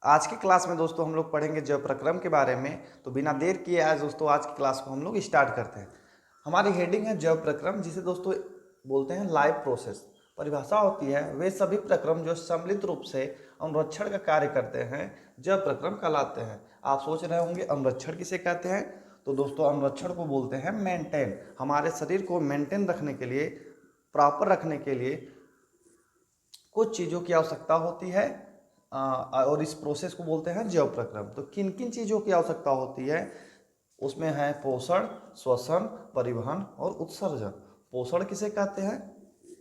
आज की क्लास में दोस्तों हम लोग पढ़ेंगे जैव प्रक्रम के बारे में। तो बिना देर किए आज दोस्तों आज की क्लास को हम लोग स्टार्ट करते हैं। हमारी हेडिंग है जैव प्रक्रम, जिसे दोस्तों बोलते हैं लाइव प्रोसेस। परिभाषा होती है वे सभी प्रक्रम जो सम्मिलित रूप से अनुरक्षण का कार्य करते हैं जैव प्रक्रम कहलाते हैं। आप सोच रहे होंगे अनुरक्षण किसे कहते हैं, तो दोस्तों अनुरक्षण को बोलते हैं मेंटेन। हमारे शरीर को मेंटेन रखने के लिए, प्रॉपर रखने के लिए कुछ चीज़ों की आवश्यकता होती है और इस प्रोसेस को बोलते हैं जैव प्रक्रम। तो किन किन चीज़ों की आवश्यकता होती है उसमें है पोषण, श्वसन, परिवहन और उत्सर्जन। पोषण किसे कहते हैं,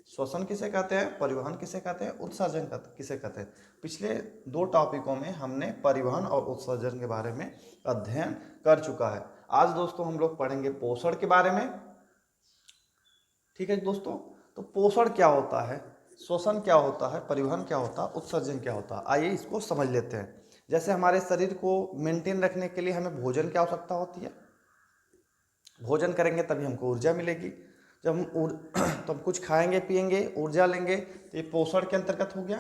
श्वसन किसे कहते हैं, परिवहन किसे कहते हैं, उत्सर्जन किसे कहते हैं। पिछले दो टॉपिकों में हमने परिवहन और उत्सर्जन के बारे में अध्ययन कर चुका है। आज दोस्तों हम लोग पढ़ेंगे पोषण के बारे में। ठीक है दोस्तों, तो पोषण क्या होता है, श्वसन क्या होता है, परिवहन क्या होता है, उत्सर्जन क्या होता है, आइए इसको समझ लेते हैं। जैसे हमारे शरीर को मेंटेन रखने के लिए हमें भोजन की आवश्यकता होती है। भोजन करेंगे तभी हमको ऊर्जा मिलेगी। जब हम तो हम कुछ खाएंगे पिएंगे ऊर्जा लेंगे, तो ये पोषण के अंतर्गत हो गया।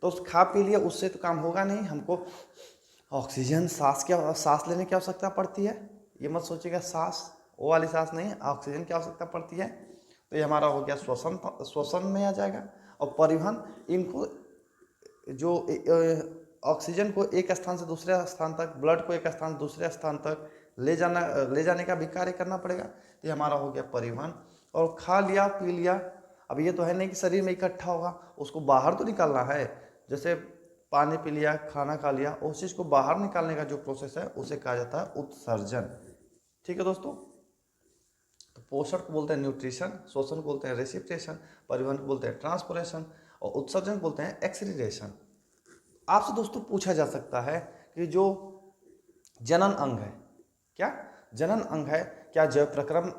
तो उस खा पी लिया उससे तो काम होगा नहीं, हमको ऑक्सीजन सांस लेने की आवश्यकता पड़ती है। ये मत सोचिएगा सांस वो वाली सांस नहीं, ऑक्सीजन की आवश्यकता पड़ती है। तो ये हमारा हो गया श्वसन, श्वसन में आ जाएगा। और परिवहन, इनको जो ऑक्सीजन को एक स्थान से दूसरे स्थान तक, ब्लड को एक स्थान से दूसरे स्थान तक ले जाने का भी कार्य करना पड़ेगा। तो ये हमारा हो गया परिवहन। और खा लिया पी लिया, अब ये तो है नहीं कि शरीर में इकट्ठा होगा, उसको बाहर तो निकालना है। जैसे पानी पी लिया, खाना खा लिया, उस चीज़ को बाहर निकालने का जो प्रोसेस है उसे कहा जाता है उत्सर्जन। ठीक है दोस्तों, तो पोषण को बोलते हैं न्यूट्रिशन, श्वसन को बोलते हैं रेसिप्टेशन, परिवहन को बोलते हैं ट्रांसपोरेशन और उत्सर्जन को बोलते हैं एक्सीलरेशन। आपसे दोस्तों पूछा जा सकता है कि जो जनन अंग है, क्या जनन अंग है, क्या जैव प्रक्रम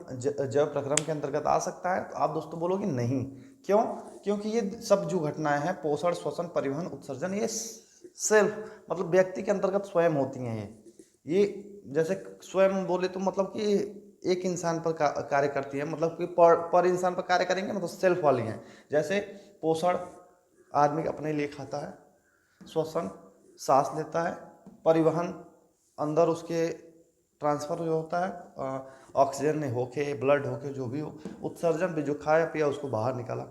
के अंतर्गत आ सकता है? तो आप दोस्तों बोलोगे नहीं। क्यों? क्योंकि ये सब जो घटनाएं हैं पोषण, श्वसन, परिवहन, उत्सर्जन, ये सेल्फ मतलब व्यक्ति के अंतर्गत स्वयं होती हैं। ये जैसे स्वयं बोले तो मतलब कि एक इंसान पर कार्य करती है, मतलब कि पर इंसान पर कार्य करेंगे मतलब सेल्फ वाली हैं। जैसे पोषण आदमी अपने लिए खाता है, श्वसन सांस लेता है, परिवहन अंदर उसके ट्रांसफर जो होता है ऑक्सीजन में होके, ब्लड होके, जो भी हो। उत्सर्जन भी जो खाया पिया उसको बाहर निकाला।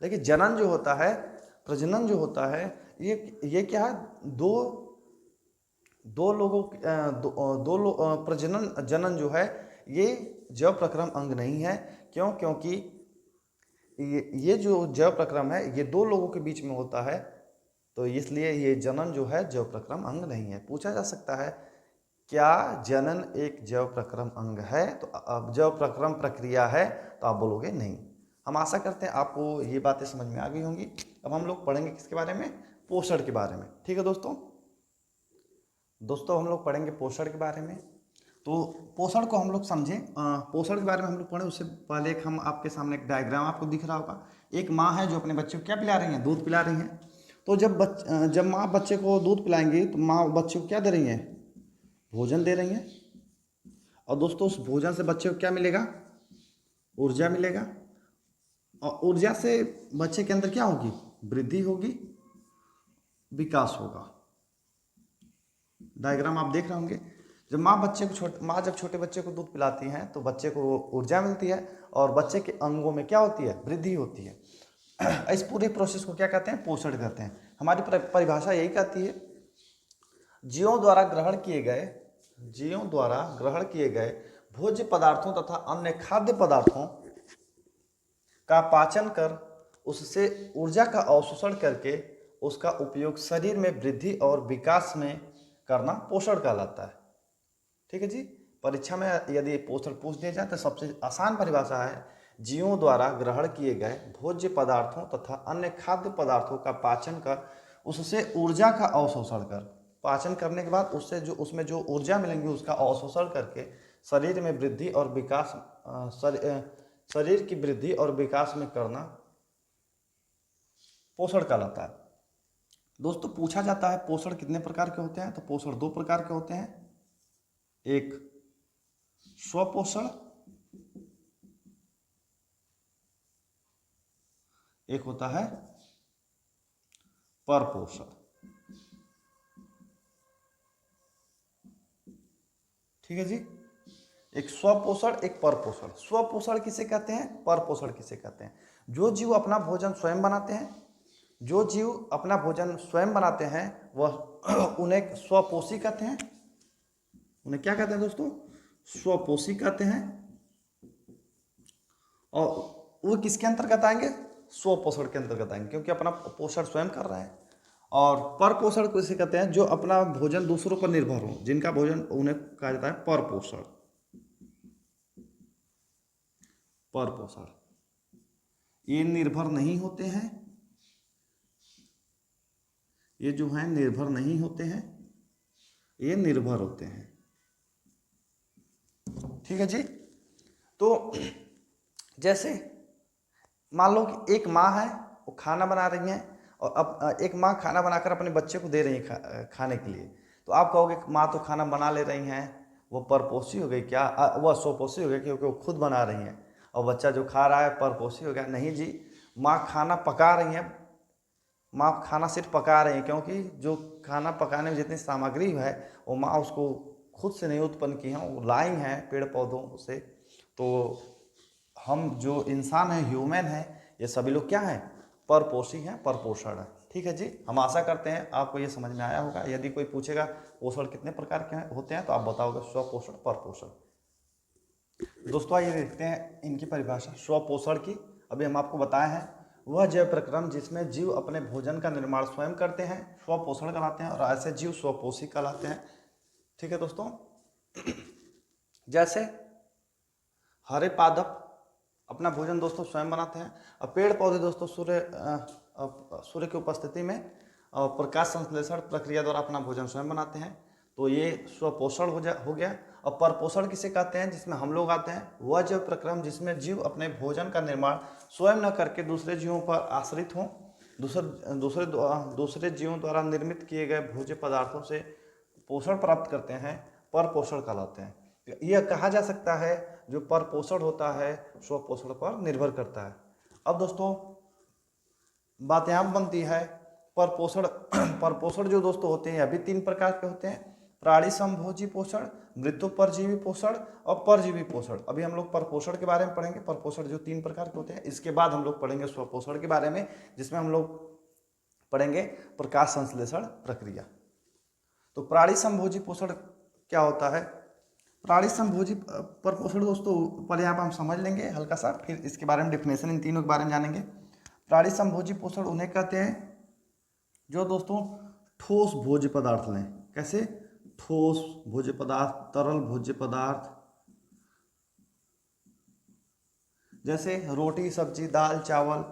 लेकिन जनन जो होता है, प्रजनन जो होता है, ये क्या है, दो लोगों प्रजनन जनन जो है ये जैव प्रक्रम अंग नहीं है। क्यों? क्योंकि ये जो जैव प्रक्रम है ये दो लोगों के बीच में होता है, तो इसलिए ये जनन जो है जैव प्रक्रम अंग नहीं है। पूछा जा सकता है क्या जनन एक जैव प्रक्रम अंग है? तो अब जैव प्रक्रम प्रक्रिया है, तो आप बोलोगे नहीं। हम आशा करते हैं आपको ये बातें समझ में आ गई होंगी। अब हम लोग पढ़ेंगे किसके बारे में, पोषण के बारे में। ठीक है दोस्तों हम लोग पढ़ेंगे पोषण के बारे में। तो पोषण को हम लोग समझें, पोषण के बारे में हम लोग पढ़ें उससे पहले एक हम आपके सामने एक डायग्राम आपको दिख रहा होगा। एक माँ है जो अपने बच्चे को क्या पिला रही हैं, दूध पिला रही हैं। तो जब माँ बच्चे को दूध पिलाएंगी तो माँ बच्चे को क्या दे रही है, भोजन दे रही हैं। और दोस्तों उस भोजन से बच्चे को क्या मिलेगा, ऊर्जा मिलेगा। और ऊर्जा से बच्चे के अंदर क्या होगी, वृद्धि होगी, विकास होगा। डायग्राम आप देख रहे होंगे। जब माँ जब छोटे बच्चे को दूध पिलाती हैं तो बच्चे को ऊर्जा मिलती है और बच्चे के अंगों में क्या होती है, वृद्धि होती है। इस पूरे प्रोसेस को क्या कहते हैं, पोषण कहते हैं। हमारी परिभाषा यही कहती है जीवों द्वारा ग्रहण किए गए भोज्य पदार्थों तथा अन्य खाद्य पदार्थों का पाचन कर उससे ऊर्जा का अवशोषण करके उसका उपयोग शरीर में वृद्धि और विकास में करना पोषण कहलाता है। ठीक है जी, परीक्षा में यदि पोषण पूछ दिया जाए तो सबसे आसान परिभाषा है जीवों द्वारा ग्रहण किए गए भोज्य पदार्थों तथा अन्य खाद्य पदार्थों का पाचन कर उससे ऊर्जा का अवशोषण कर, पाचन करने के बाद उससे जो उसमें जो ऊर्जा मिलेंगी उसका अवशोषण करके शरीर में वृद्धि और विकास, शरीर की वृद्धि और विकास में करना पोषण कहलाता है। दोस्तों पूछा जाता है पोषण कितने प्रकार के होते हैं, तो पोषण दो प्रकार के होते हैं। एक स्वपोषण, एक होता है परपोषण। ठीक है जी। एक स्वपोषण, एक परपोषण। स्वपोषण किसे कहते हैं, परपोषण किसे कहते हैं? जो जीव अपना भोजन स्वयं बनाते हैं, जो जीव अपना भोजन स्वयं बनाते हैं वह उन्हें स्वपोषी कहते हैं। उन्हें क्या कहते हैं दोस्तों? स्वपोषी कहते हैं। और वो किसके अंतर्गत आएंगे? स्वपोषण के अंतर्गत आएंगे, क्योंकि अपना पोषण स्वयं कर रहे हैं। और परपोषण किसे कहते हैं? जो अपना भोजन दूसरों पर निर्भर हो, जिनका भोजन, उन्हें कहा जाता है परपोषण। परपोषण ये निर्भर नहीं होते हैं, ये जो हैं निर्भर नहीं होते हैं, ये निर्भर होते हैं। ठीक है जी। तो जैसे मान लो कि एक माँ है, वो खाना बना रही है, और अब एक माँ खाना बनाकर अपने बच्चे को दे रही है खाने के लिए। तो आप कहोगे माँ तो खाना बना ले रही हैं, वो परपोषी हो गई क्या? वह स्वपोषी हो गई क्योंकि वो खुद बना रही हैं, और बच्चा जो खा रहा है परपोषी हो गया? नहीं जी, माँ खाना पका रही है, माँ खाना सिर्फ पका रही है, क्योंकि जो खाना पकाने में जितनी सामग्री है वो माँ उसको खुद से नहीं उत्पन्न की है, वो लाई हैं पेड़ पौधों से। तो हम जो इंसान हैं, ह्यूमन हैं, ये सभी लोग क्या हैं? परपोषी हैं, परपोषण है। ठीक है जी। हम आशा करते हैं आपको ये समझ में आया होगा। यदि कोई पूछेगा पोषण कितने प्रकार के होते हैं, तो आप बताओगे स्वपोषण, परपोषण। दोस्तों आइए देखते हैं इनकी परिभाषा। स्वपोषण की अभी हम आपको बताए हैं, वह जैव प्रक्रम जिसमें जीव अपने भोजन का निर्माण स्वयं करते हैं, स्वपोषण कहलाते हैं, और ऐसे जीव स्वपोषी कहलाते हैं। ठीक है दोस्तों। जैसे हरे पादप अपना भोजन दोस्तों स्वयं बनाते हैं, और पेड़ पौधे दोस्तों सूर्य की उपस्थिति में प्रकाश संश्लेषण प्रक्रिया द्वारा अपना भोजन स्वयं बनाते हैं। तो ये स्वपोषण हो गया। और परपोषण किसे कहते हैं? जिसमें हम लोग आते हैं। वह जैव प्रक्रम जिसमें जीव अपने भोजन का निर्माण स्वयं न करके दूसरे जीवों पर आश्रित हों, दूसरे जीवों द्वारा निर्मित किए गए भोज्य पदार्थों से पोषण प्राप्त करते हैं, परपोषण कहलाते हैं। यह कहा जा सकता है जो परपोषण होता है स्वपोषण पर निर्भर करता है। अब दोस्तों बात यहाँ बनती है, परपोषण परपोषण जो दोस्तों होते हैं अभी 3 प्रकार के होते हैं। प्राणी संभोजी पोषण, मृत्यु परजीवी पोषण और परजीवी पोषण। अभी हम लोग परपोषण के बारे में पढ़ेंगे, परपोषण जो 3 प्रकार के होते हैं। इसके बाद हम लोग पढ़ेंगे स्वपोषण के बारे में, जिसमें हम लोग पढ़ेंगे प्रकाश संश्लेषण प्रक्रिया। तो प्राणी संभोजी पोषण क्या होता है? प्राणी संभोजी परपोषण दोस्तों पहले यहाँ पर हम समझ लेंगे हल्का सा, फिर इसके बारे में डिफिनेशन इन तीनों के बारे में जानेंगे। प्राणी संभोजी पोषण उन्हें कहते हैं जो दोस्तों ठोस भोज्य पदार्थ लें। कैसे? ठोस भोज्य पदार्थ, तरल भोज्य पदार्थ, जैसे रोटी, सब्जी, दाल, चावल,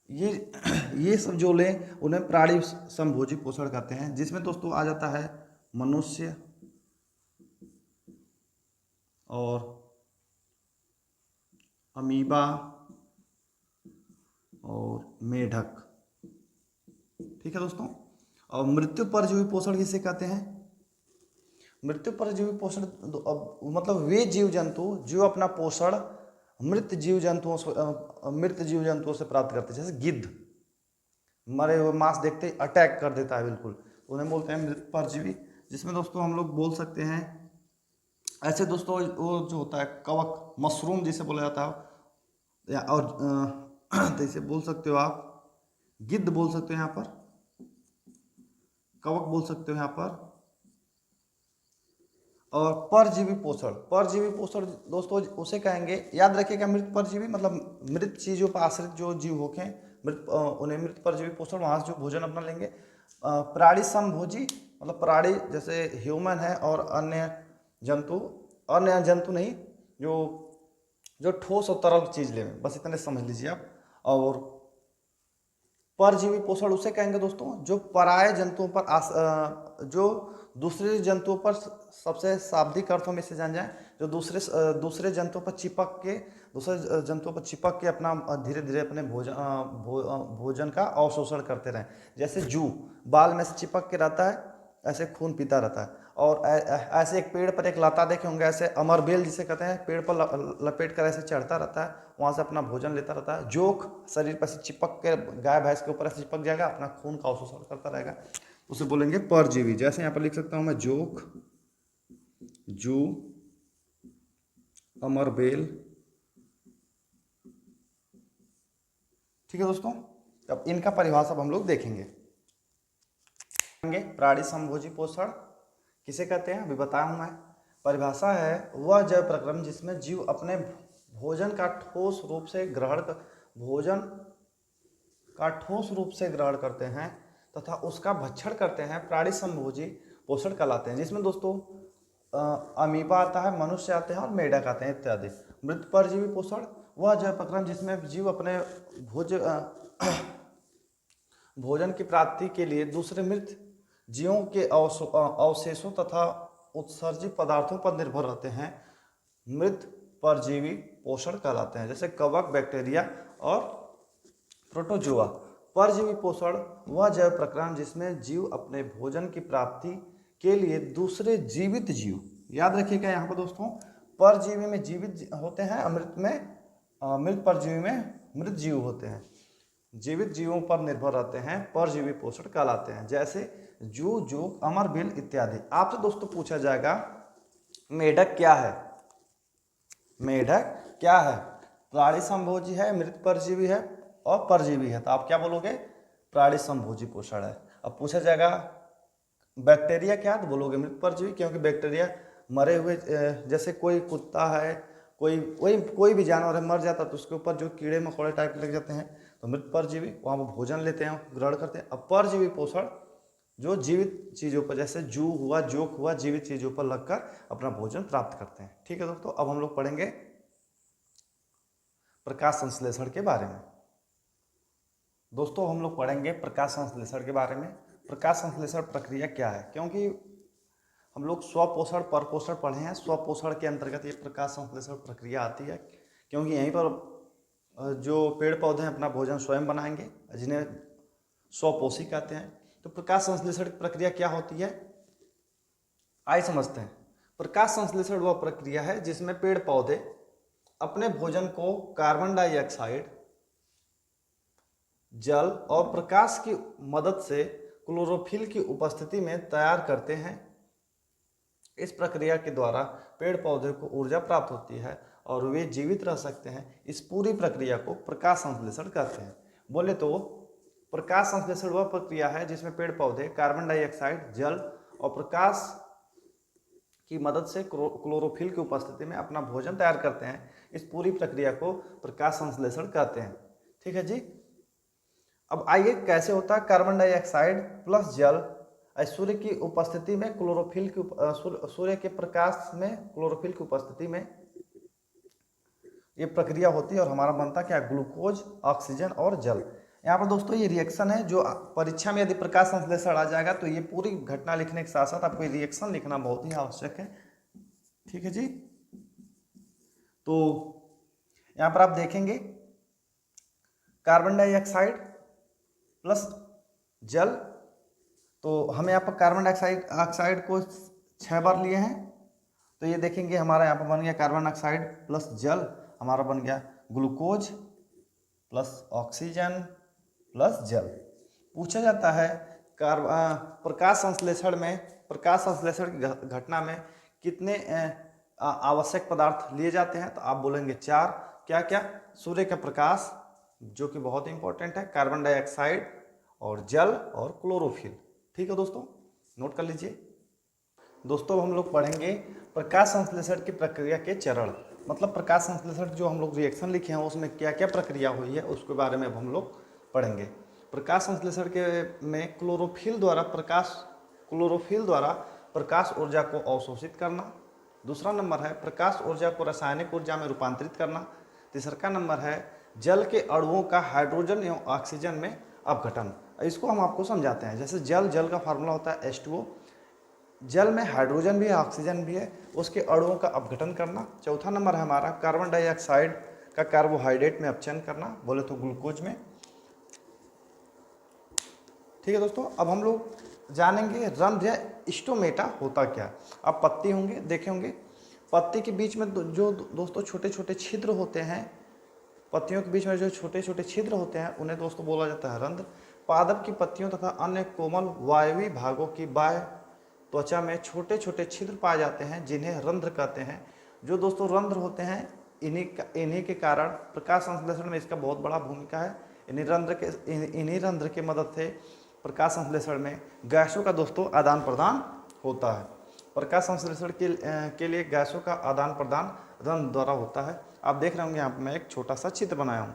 ये सब जो लें उन्हें प्राणी संभोजी पोषण कहते हैं। जिसमें दोस्तों आ जाता है मनुष्य और अमीबा और मेढक। ठीक है दोस्तों। और मृत्यु परजीवी पोषण किसे कहते हैं? मृत्यु परजीवी पोषण मतलब वे जीव जंतु जो अपना पोषण मृत जीव जंतुओं से प्राप्त करते हैं। जैसे गिद्ध मरे हुए मांस देखते ही अटैक कर देता है बिल्कुल, उन्हें बोलते हैं मृत परजीवी। जिसमें दोस्तों हम लोग बोल सकते हैं ऐसे दोस्तों वो जो होता है कवक, मशरूम जिसे बोला जाता है, या और जैसे बोल सकते हो आप गिद्ध बोल सकते हो, यहाँ पर कवक बोल सकते हो यहाँ पर। और परजीवी पोषण दोस्तों उसे कहेंगे, याद रखिएगा, मृत परजीवी मतलब मृत चीजों पर आश्रित जो जीव होके उन्हें मृत परजीवी पोषण, वहां से जो भोजन अपना लेंगे। प्राणी समभोजी मतलब प्राणी जैसे ह्यूमन है और अन्य जंतु नहीं, जो ठोस और तरल चीज ले, बस इतने समझ लीजिए आप। और परजीवी पोषण उसे कहेंगे दोस्तों जो पराये जंतुओं पर जो दूसरे जंतुओं पर, सबसे शाब्दिक अर्थों में से जान जाए, जो दूसरे जंतुओं पर चिपक के अपना धीरे धीरे अपने भोजन का अवशोषण करते रहें। जैसे जू बाल में से चिपक के रहता है, ऐसे खून पीता रहता है। और ऐसे एक पेड़ पर एक लता देखे होंगे, ऐसे अमरबेल जिसे कहते हैं, पेड़ पर लपेट कर ऐसे चढ़ता रहता है, वहाँ से अपना भोजन लेता रहता है। जोक शरीर पर से चिपक के गाय भैंस के ऊपर ऐसे चिपक जाएगा, अपना खून का अवशोषण करता रहेगा, उसे बोलेंगे परजीवी। जैसे यहाँ पर लिख सकता हूँ मैं जोक, जू, अमर, बेल। ठीक है दोस्तों, अब इनका परिभाषा अब हम लोग देखेंगे। प्राणी समभोजी पोषण किसे कहते हैं अभी बताया हूं मैं। परिभाषा है वह जैव प्रक्रम जिसमें जीव अपने भोजन का ठोस रूप से ग्रहण करते हैं तथा उसका भक्षण करते हैं, प्राणी समभोजी पोषण कहलाते हैं। जिसमें दोस्तों अमीबा आता है, मनुष्य आते हैं और मेढक आते हैं इत्यादि। मृत परजीवी पोषण वह जैव प्रक्रम जिसमें जीव अपने भोजन की प्राप्ति के लिए दूसरे मृत जीवों के अवशेषों तथा उत्सर्जित पदार्थों पर निर्भर रहते हैं, मृत परजीवी पोषण कहलाते हैं। जैसे कवक, बैक्टीरिया और प्रोटोजोआ। परजीवी पोषण वह जैव प्रक्रम जिसमें जीव अपने भोजन की प्राप्ति के लिए दूसरे जीवित जीव, याद रखिएगा यहाँ पर दोस्तों, परजीवी में जीवित होते हैं, मृत परजीवी में मृत जीव होते हैं, जीवित जीवों पर निर्भर रहते हैं, परजीवी पोषण कहलाते हैं। जैसे जू, जोक, अमर, बेल इत्यादि। आपसे दोस्तों पूछा जाएगा मेढक क्या है? मेढक क्या है? प्राणी समभोजी है, मृत परजीवी है और परजीवी है। तो आप क्या बोलोगे? प्राणी समभोजी पोषण है। अब पूछा जाएगा बैक्टीरिया क्या, तो बोलोगे मृत परजीवी, क्योंकि बैक्टीरिया मरे हुए, जैसे कोई कुत्ता है, कोई भी जानवर है मर जाता तो उसके ऊपर जो कीड़े मकोड़े टाइप लग जाते हैं, तो मृत परजीवी, वहाँ पर भोजन लेते हैं, ग्रहण करते हैं। अब परजीवी पोषण जो जीवित चीज़ों पर, जैसे जू हुआ, जोक हुआ, जीवित चीज़ों पर लगकर अपना भोजन प्राप्त करते हैं। ठीक है दोस्तों, अब हम लोग पढ़ेंगे प्रकाश संश्लेषण के बारे में। दोस्तों हम लोग पढ़ेंगे प्रकाश संश्लेषण के बारे में। प्रकाश संश्लेषण प्रक्रिया क्या है, क्योंकि हम लोग स्वपोषण परपोषण पढ़े हैं, स्वपोषण के अंतर्गत ये प्रकाश संश्लेषण प्रक्रिया आती है, क्योंकि यहीं पर जो पेड़ पौधे अपना भोजन स्वयं बनाएंगे, जिन्हें स्वपोषी कहते हैं। तो प्रकाश संश्लेषण की प्रक्रिया क्या होती है, आइए समझते हैं। प्रकाश संश्लेषण वह प्रक्रिया है जिसमें पेड़ पौधे अपने भोजन को कार्बन डाइऑक्साइड, जल और प्रकाश की मदद से क्लोरोफिल की उपस्थिति में तैयार करते हैं। इस प्रक्रिया के द्वारा पेड़ पौधे को ऊर्जा प्राप्त होती है और वे जीवित रह सकते हैं। इस पूरी प्रक्रिया को प्रकाश संश्लेषण कहते हैं। बोले तो प्रकाश संश्लेषण वह प्रक्रिया है जिसमें पेड़ पौधे कार्बन डाइऑक्साइड, जल और प्रकाश की मदद से क्लोरोफिल की उपस्थिति में अपना भोजन तैयार करते हैं। इस पूरी प्रक्रिया को प्रकाश संश्लेषण कहते हैं। ठीक है जी। अब आइए कैसे होता है। कार्बन डाइऑक्साइड प्लस जल सूर्य की उपस्थिति में क्लोरोफिल की सूर्य के प्रकाश में क्लोरोफिल की उपस्थिति में ये प्रक्रिया होती है और हमारा बनता क्या, ग्लूकोज, ऑक्सीजन और जल। यहाँ पर दोस्तों ये रिएक्शन है जो परीक्षा में यदि प्रकाश संश्लेषण आ जाएगा तो ये पूरी घटना लिखने के साथ साथ आपको रिएक्शन लिखना बहुत ही आवश्यक है। ठीक है जी। तो यहाँ पर आप देखेंगे कार्बन डाइऑक्साइड प्लस जल, तो हम यहाँ पर कार्बन डाइऑक्साइड को 6 बार लिए हैं, तो ये देखेंगे हमारा यहाँ पर बन गया कार्बन डाइऑक्साइड प्लस जल, हमारा बन गया ग्लूकोज प्लस ऑक्सीजन प्लस जल। पूछा जाता है प्रकाश संश्लेषण की घटना में कितने आवश्यक पदार्थ लिए जाते हैं, तो आप बोलेंगे 4। क्या क्या? सूर्य का प्रकाश जो कि बहुत इंपॉर्टेंट है, कार्बन डाइऑक्साइड और जल और क्लोरोफिल। ठीक है दोस्तों, नोट कर लीजिए। दोस्तों हम लोग पढ़ेंगे प्रकाश संश्लेषण की प्रक्रिया के चरण, मतलब प्रकाश संश्लेषण जो हम लोग रिएक्शन लिखे हैं उसमें क्या क्या प्रक्रिया हुई है उसके बारे में अब हम लोग पढ़ेंगे। प्रकाश संश्लेषण के में क्लोरोफिल द्वारा प्रकाश ऊर्जा को अवशोषित करना। दूसरा नंबर है प्रकाश ऊर्जा को रासायनिक ऊर्जा में रूपांतरित करना। तीसरा नंबर है जल के अणुओं का हाइड्रोजन एवं ऑक्सीजन में अपघटन। इसको हम आपको समझाते हैं। जैसे जल का फार्मूला होता है H2O, जल में हाइड्रोजन भी है, ऑक्सीजन भी है, उसके अणुओं का अपघटन करना। चौथा नंबर है हमारा कार्बन डाइऑक्साइड का कार्बोहाइड्रेट में अपचयन करना, बोले तो ग्लूकोज में। ठीक है दोस्तों, अब हम लोग जानेंगे रंध्र या स्टोमेटा होता क्या। अब पत्ती होंगे, देखे होंगे, पत्ती के बीच में जो दोस्तों छोटे छोटे छिद्र होते हैं, पत्तियों के बीच में जो छोटे छोटे छिद्र होते हैं उन्हें दोस्तों बोला जाता है रंध्र। पादप की पत्तियों तथा अन्य कोमल वायवीय भागों की बाह्य त्वचा में छोटे छोटे छिद्र पाए जाते हैं जिन्हें रंध्र कहते हैं। जो दोस्तों रंध्र होते हैं इन्हीं के कारण प्रकाश संश्लेषण में इसका बहुत बड़ा भूमिका है। इन्हीं रंध्र के मदद से प्रकाश संश्लेषण में गैसों का दोस्तों आदान प्रदान होता है। प्रकाश संश्लेषण के लिए गैसों का आदान प्रदान रंध्र द्वारा होता है। आप देख रहे होंगे यहाँ पर मैं एक छोटा सा चित्र बनाया हूँ।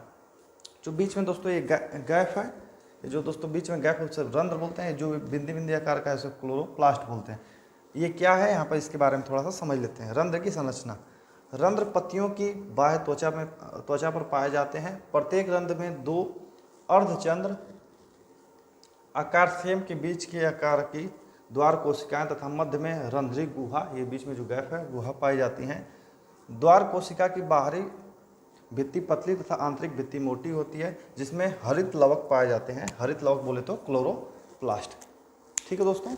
जो बीच में दोस्तों ये गैप है, ये जो दोस्तों बीच में गैप उसे रंध्र बोलते हैं। जो बिंदी बिंदी आकार का है उसे क्लोरोप्लास्ट बोलते हैं। ये क्या है यहाँ पर इसके बारे में थोड़ा सा समझ लेते हैं। रंध्र की संरचना। रंध्र पत्तियों की बाह्य त्वचा पर पाए जाते हैं। प्रत्येक रंध्र में 2 अर्धचंद्र आकार सेम के बीच के आकार की द्वार कोशिकाएं तथा मध्य में रंध्री गुहा, ये बीच में जो गैप है गुहा पाई जाती हैं। द्वार कोशिका की बाहरी भित्ति पतली तथा आंतरिक भित्ति मोटी होती है जिसमें हरित लवक पाए जाते हैं। हरित लवक बोले तो क्लोरोप्लास्ट। ठीक है दोस्तों,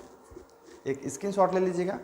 एक स्क्रीनशॉट ले लीजिएगा।